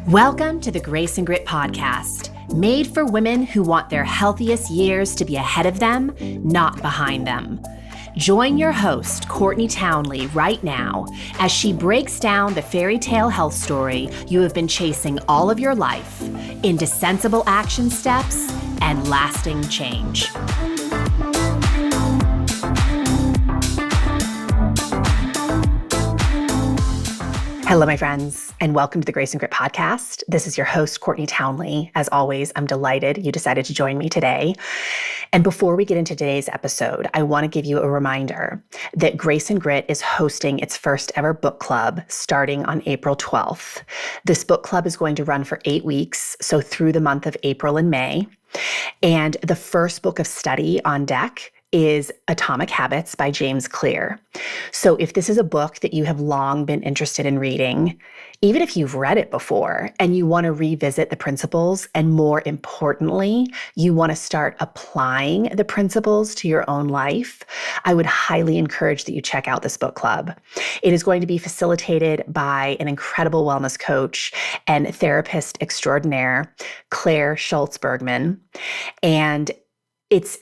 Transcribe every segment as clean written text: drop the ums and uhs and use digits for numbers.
Welcome to the Grace and Grit podcast, made for women who want their healthiest years to be ahead of them, not behind them. Join your host, Courtney Townley, right now as she breaks down the fairy tale health story you have been chasing all of your life into sensible action steps and lasting change. Hello, my friends, and welcome to the Grace and Grit podcast. This is your host, Courtney Townley. As always, I'm delighted you decided to join me today. And before we get into today's episode, I want to give you a reminder that Grace and Grit is hosting its first ever book club starting on April 12th. This book club is going to run for 8 weeks, so through the month of April and May. And the first book of study on deck is Atomic Habits by James Clear. So if this is a book that you have long been interested in reading, even if you've read it before and you want to revisit the principles, and more importantly, you want to start applying the principles to your own life, I would highly encourage that you check out this book club. It is going to be facilitated by an incredible wellness coach and therapist extraordinaire, Claire Schultz-Bergman. And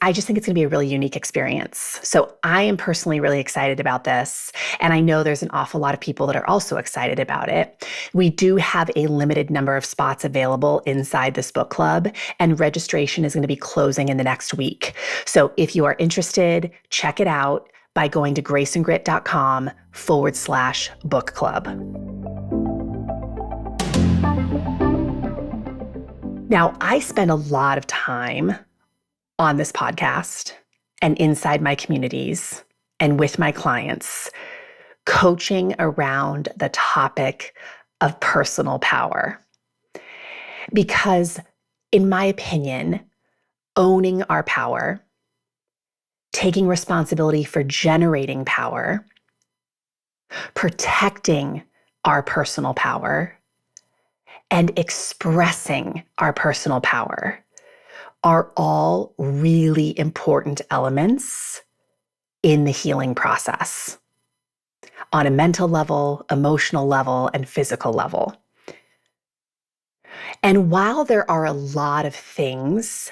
I just think it's going to be a really unique experience. So I am personally really excited about this. And I know there's an awful lot of people that are also excited about it. We do have a limited number of spots available inside this book club, and registration is going to be closing in the next week. So if you are interested, check it out by going to graceandgrit.com/book club. Now, I spend a lot of time on this podcast and inside my communities and with my clients, coaching around the topic of personal power. Because in my opinion, owning our power, taking responsibility for generating power, protecting our personal power, and expressing our personal power are all really important elements in the healing process on a mental level, emotional level, and physical level. And while there are a lot of things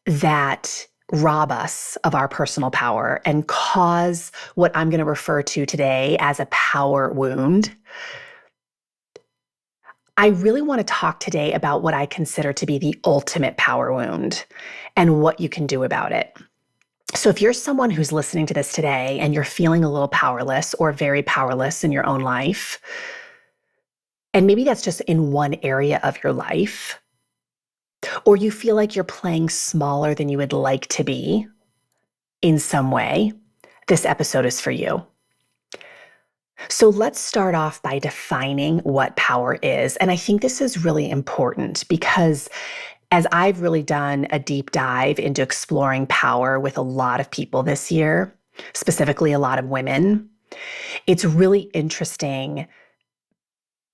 that rob us of our personal power and cause what I'm going to refer to today as a power wound, I really want to talk today about what I consider to be the ultimate power wound and what you can do about it. So if you're someone who's listening to this today and you're feeling a little powerless or very powerless in your own life, and maybe that's just in one area of your life, or you feel like you're playing smaller than you would like to be in some way, this episode is for you. So let's start off by defining what power is. And I think this is really important because as I've really done a deep dive into exploring power with a lot of people this year, specifically a lot of women, it's really interesting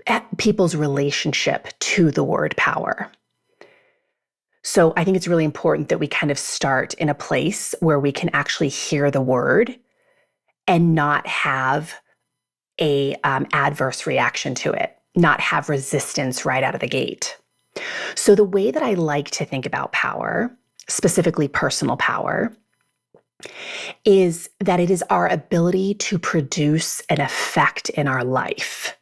at people's relationship to the word power. So I think it's really important that we kind of start in a place where we can actually hear the word and not have a adverse reaction to it, not have resistance right out of the gate. So the way that I like to think about power, specifically personal power, is that it is our ability to produce an effect in our life.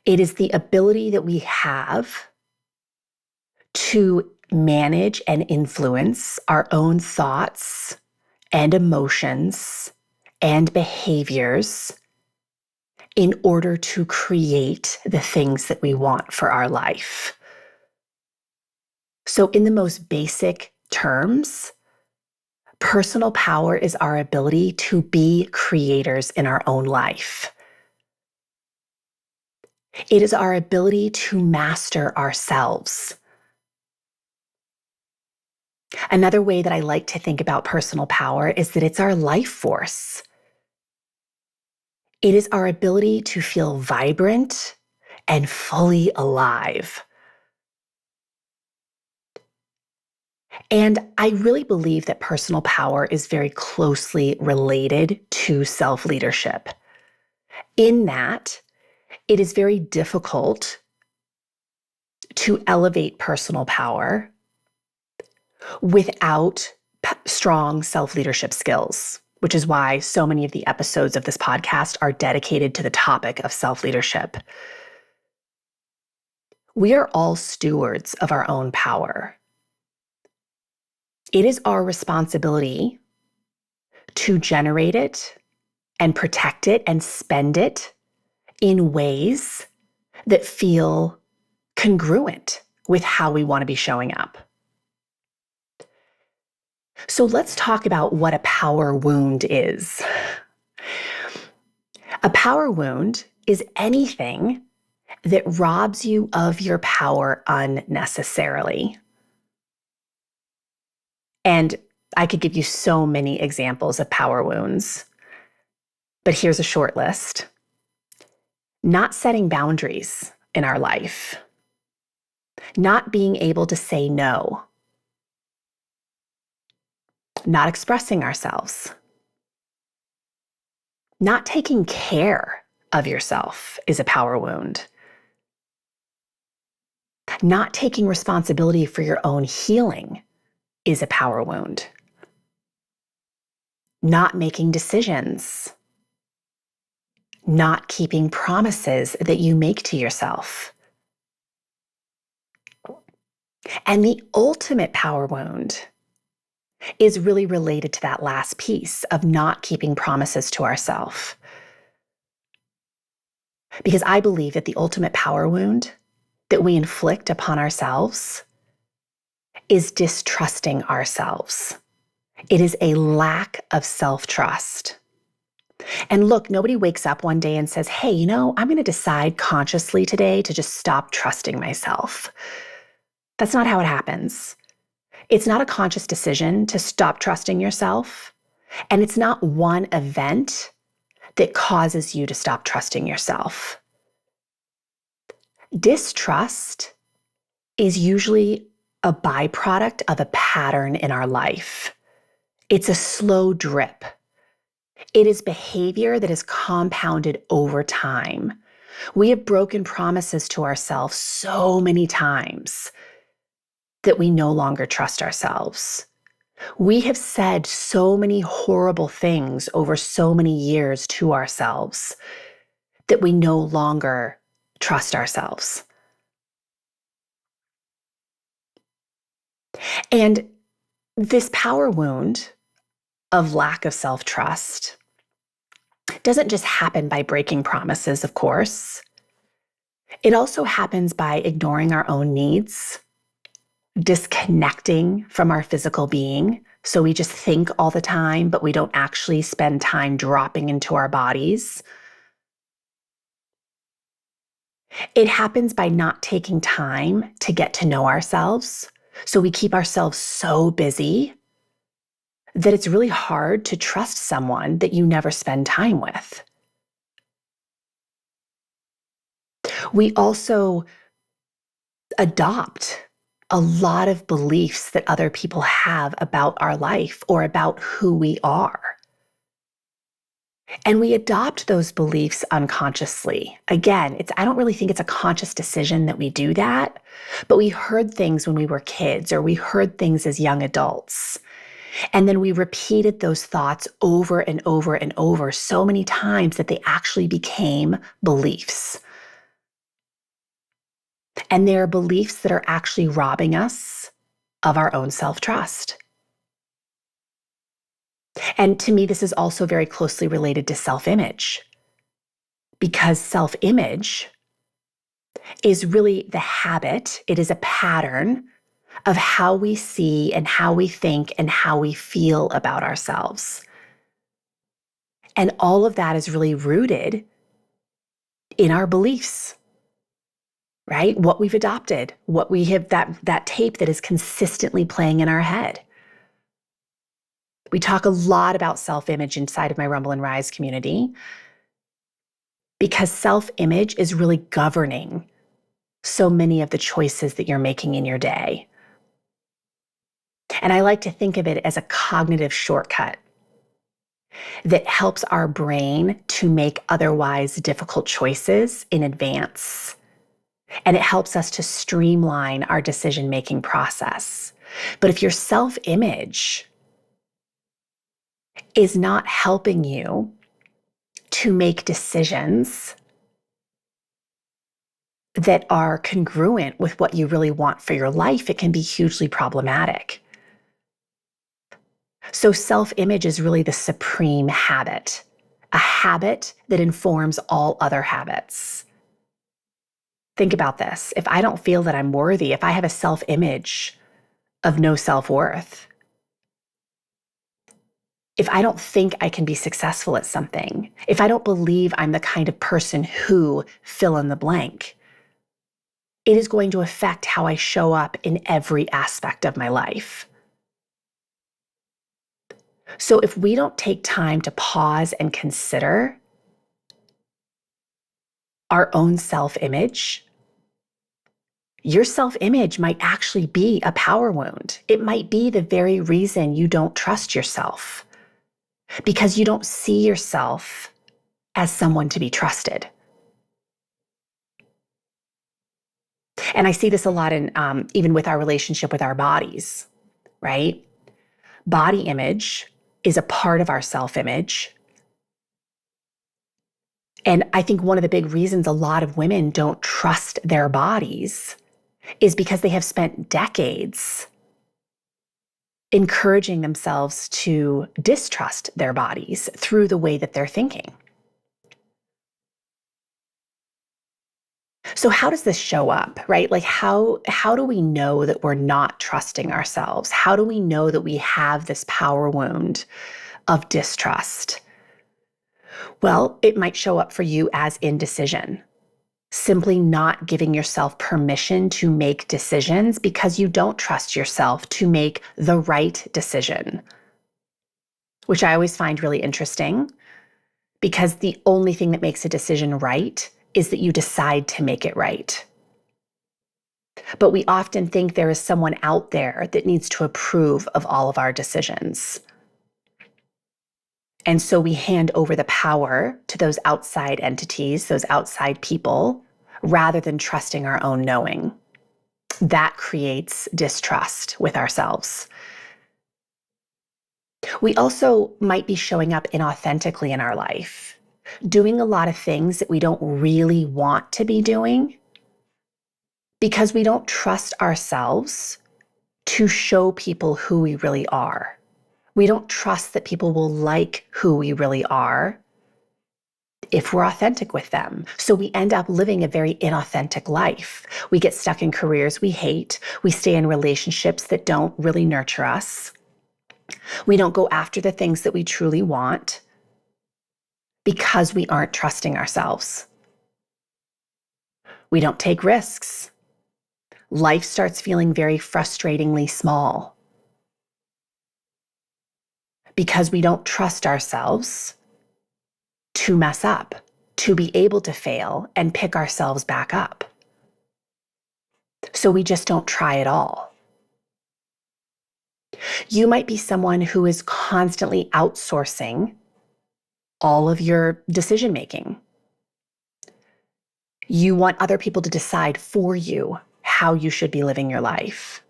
It is the ability that we have to manage and influence our own thoughts and emotions and behaviors in order to create the things that we want for our life. So in the most basic terms, personal power is our ability to be creators in our own life. It is our ability to master ourselves. Another way that I like to think about personal power is that it's our life force. It is our ability to feel vibrant and fully alive. And I really believe that personal power is very closely related to self-leadership, in that it is very difficult to elevate personal power without strong self-leadership skills, which is why so many of the episodes of this podcast are dedicated to the topic of self-leadership. We are all stewards of our own power. It is our responsibility to generate it and protect it and spend it in ways that feel congruent with how we want to be showing up. So let's talk about what a power wound is. A power wound is anything that robs you of your power unnecessarily. And I could give you so many examples of power wounds, but here's a short list. Not setting boundaries in our life, not being able to say no, not expressing ourselves, not taking care of yourself is a power wound. Not taking responsibility for your own healing is a power wound. Not making decisions, not keeping promises that you make to yourself. And the ultimate power wound is really related to that last piece of not keeping promises to ourselves. Because I believe that the ultimate power wound that we inflict upon ourselves is distrusting ourselves. It is a lack of self-trust. And look, nobody wakes up one day and says, hey, I'm going to decide consciously today to just stop trusting myself. That's not how it happens. It's not a conscious decision to stop trusting yourself. And it's not one event that causes you to stop trusting yourself. Distrust is usually a byproduct of a pattern in our life. It's a slow drip. It is behavior that is compounded over time. We have broken promises to ourselves so many times that we no longer trust ourselves. We have said so many horrible things over so many years to ourselves that we no longer trust ourselves. And this power wound of lack of self-trust doesn't just happen by breaking promises, of course. It also happens by ignoring our own needs, disconnecting from our physical being. So we just think all the time, but we don't actually spend time dropping into our bodies. It happens by not taking time to get to know ourselves. So we keep ourselves so busy that it's really hard to trust someone that you never spend time with. We also adopt a lot of beliefs that other people have about our life or about who we are. And we adopt those beliefs unconsciously. Again, I don't really think it's a conscious decision that we do that, but we heard things when we were kids or we heard things as young adults. And then we repeated those thoughts over and over and over so many times that they actually became beliefs. And they are beliefs that are actually robbing us of our own self-trust. And to me, this is also very closely related to self-image, because self-image is really the habit, it is a pattern of how we see and how we think and how we feel about ourselves. And all of that is really rooted in our beliefs, right? What we've adopted, what we have, that tape that is consistently playing in our head. We talk a lot about self-image inside of my Rumble and Rise community because self-image is really governing so many of the choices that you're making in your day. And I like to think of it as a cognitive shortcut that helps our brain to make otherwise difficult choices in advance. and it helps us to streamline our decision-making process. But if your self-image is not helping you to make decisions that are congruent with what you really want for your life, it can be hugely problematic. So self-image is really the supreme habit, a habit that informs all other habits. Think about this. If I don't feel that I'm worthy, if I have a self-image of no self-worth, if I don't think I can be successful at something, if I don't believe I'm the kind of person who fill in the blank, it is going to affect how I show up in every aspect of my life. So if we don't take time to pause and consider our own self-image, your self-image might actually be a power wound. It might be the very reason you don't trust yourself, because you don't see yourself as someone to be trusted. And I see this a lot in even with our relationship with our bodies, right? Body image is a part of our self-image. And I think one of the big reasons a lot of women don't trust their bodies is because they have spent decades encouraging themselves to distrust their bodies through the way that they're thinking. So how does this show up, right? Like how do we know that we're not trusting ourselves? How do we know that we have this power wound of distrust? Well, it might show up for you as indecision. Simply not giving yourself permission to make decisions because you don't trust yourself to make the right decision, which I always find really interesting because the only thing that makes a decision right is that you decide to make it right. But we often think there is someone out there that needs to approve of all of our decisions. And so we hand over the power to those outside entities, those outside people, rather than trusting our own knowing. That creates distrust with ourselves. We also might be showing up inauthentically in our life, doing a lot of things that we don't really want to be doing because we don't trust ourselves to show people who we really are. We don't trust that people will like who we really are if we're authentic with them. So we end up living a very inauthentic life. We get stuck in careers we hate. We stay in relationships that don't really nurture us. We don't go after the things that we truly want because we aren't trusting ourselves. We don't take risks. Life starts feeling very frustratingly small because we don't trust ourselves to mess up, to be able to fail and pick ourselves back up. So we just don't try at all. You might be someone who is constantly outsourcing all of your decision making. You want other people to decide for you how you should be living your life.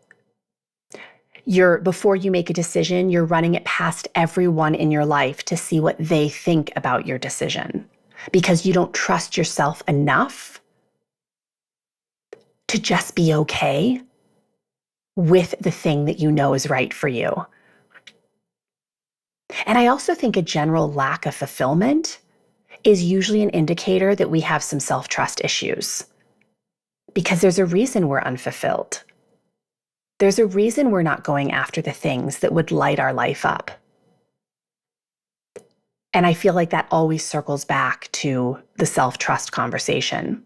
Before you make a decision, you're running it past everyone in your life to see what they think about your decision because you don't trust yourself enough to just be okay with the thing that you know is right for you. And I also think a general lack of fulfillment is usually an indicator that we have some self-trust issues because there's a reason we're unfulfilled. There's a reason we're not going after the things that would light our life up. And I feel like that always circles back to the self-trust conversation.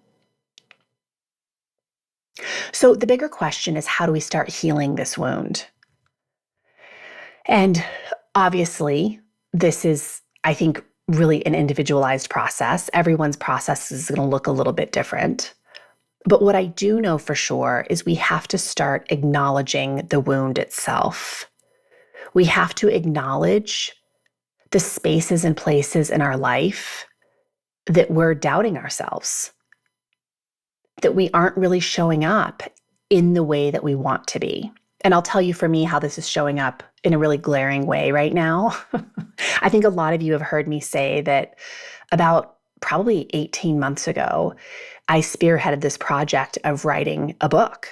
So the bigger question is, how do we start healing this wound? And obviously, this is, I think, really an individualized process. Everyone's process is going to look a little bit different. But what I do know for sure is we have to start acknowledging the wound itself. We have to acknowledge the spaces and places in our life that we're doubting ourselves, that we aren't really showing up in the way that we want to be. And I'll tell you for me how this is showing up in a really glaring way right now. I think a lot of you have heard me say that about probably 18 months ago, I spearheaded this project of writing a book.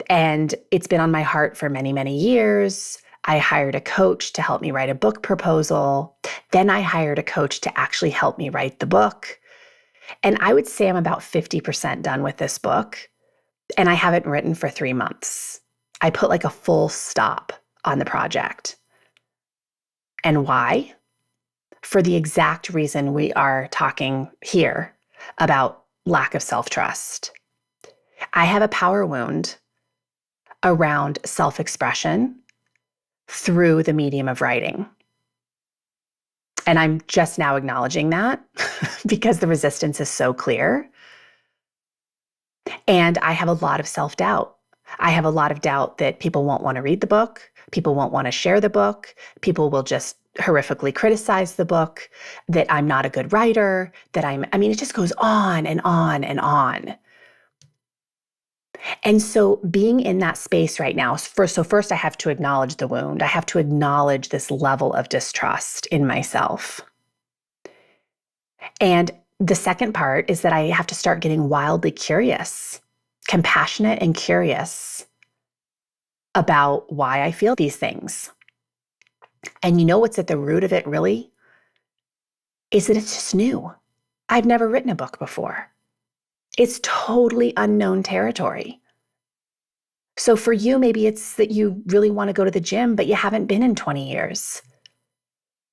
And it's been on my heart for many, many years. I hired a coach to help me write a book proposal. Then I hired a coach to actually help me write the book. And I would say I'm about 50% done with this book. And I haven't written for 3 months. I put like a full stop on the project. And why? For the exact reason we are talking here about lack of self-trust. I have a power wound around self-expression through the medium of writing. And I'm just now acknowledging that because the resistance is so clear. And I have a lot of self-doubt. I have a lot of doubt that people won't want to read the book. People won't want to share the book. People will just horrifically criticize the book, that I'm not a good writer, it just goes on and on and on. And so being in that space right now, first I have to acknowledge the wound. I have to acknowledge this level of distrust in myself. And the second part is that I have to start getting wildly curious, compassionate and curious about why I feel these things. And you know what's at the root of it really? Is that it's just new. I've never written a book before. It's totally unknown territory. So for you, maybe it's that you really want to go to the gym, but you haven't been in 20 years.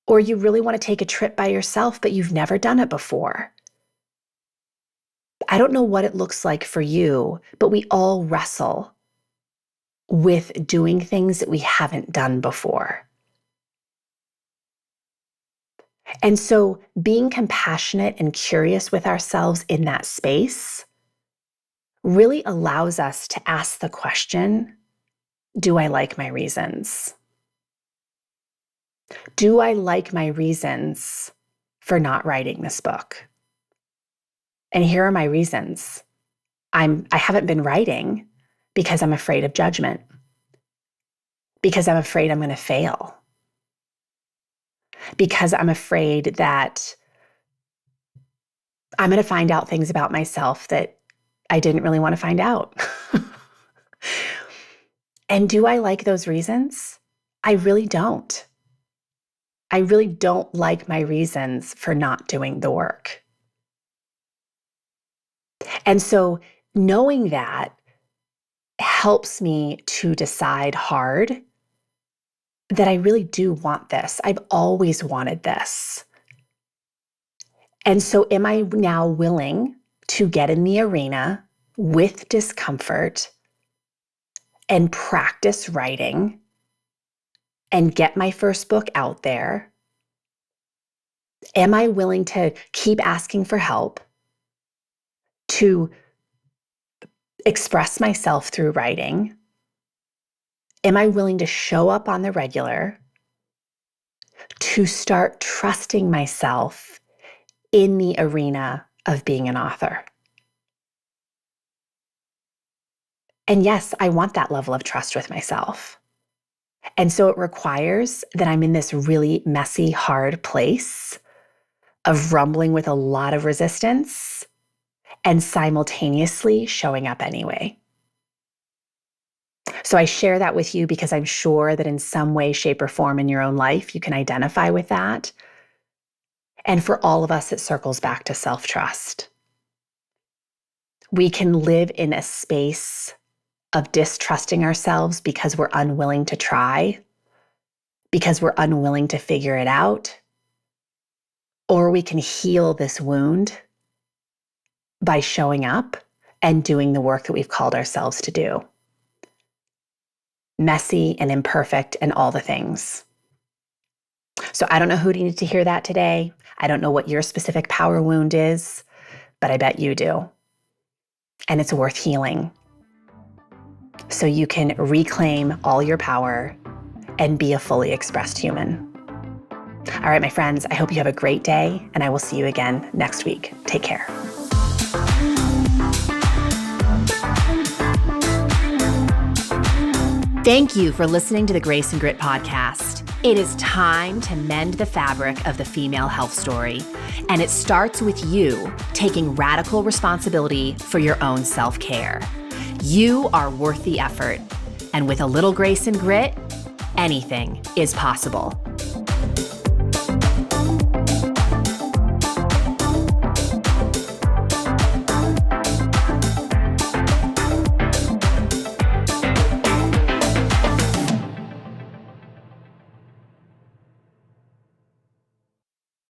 Or you really want to take a trip by yourself, but you've never done it before. I don't know what it looks like for you, but we all wrestle with doing things that we haven't done before. And so being compassionate and curious with ourselves in that space really allows us to ask the question, do I like my reasons? Do I like my reasons for not writing this book? And here are my reasons. I haven't been writing because I'm afraid of judgment, because I'm afraid I'm going to fail, because I'm afraid that I'm going to find out things about myself that I didn't really want to find out. And do I like those reasons? I really don't. I really don't like my reasons for not doing the work. And so knowing that helps me to decide hard that I really do want this. I've always wanted this. And so am I now willing to get in the arena with discomfort and practice writing and get my first book out there? Am I willing to keep asking for help, to express myself through writing? Am I willing to show up on the regular, to start trusting myself in the arena of being an author? And yes, I want that level of trust with myself. And so it requires that I'm in this really messy, hard place of rumbling with a lot of resistance and simultaneously showing up anyway. So I share that with you because I'm sure that in some way, shape, or form in your own life, you can identify with that. And for all of us, it circles back to self-trust. We can live in a space of distrusting ourselves because we're unwilling to try, because we're unwilling to figure it out, or we can heal this wound by showing up and doing the work that we've called ourselves to do. Messy and imperfect and all the things. So I don't know who needed to hear that today. I don't know what your specific power wound is, but I bet you do. And it's worth healing, so you can reclaim all your power and be a fully expressed human. All right, my friends, I hope you have a great day, and I will see you again next week. Take care. Thank you for listening to the Grace and Grit podcast. It is time to mend the fabric of the female health story. And it starts with you taking radical responsibility for your own self-care. You are worth the effort. And with a little grace and grit, anything is possible.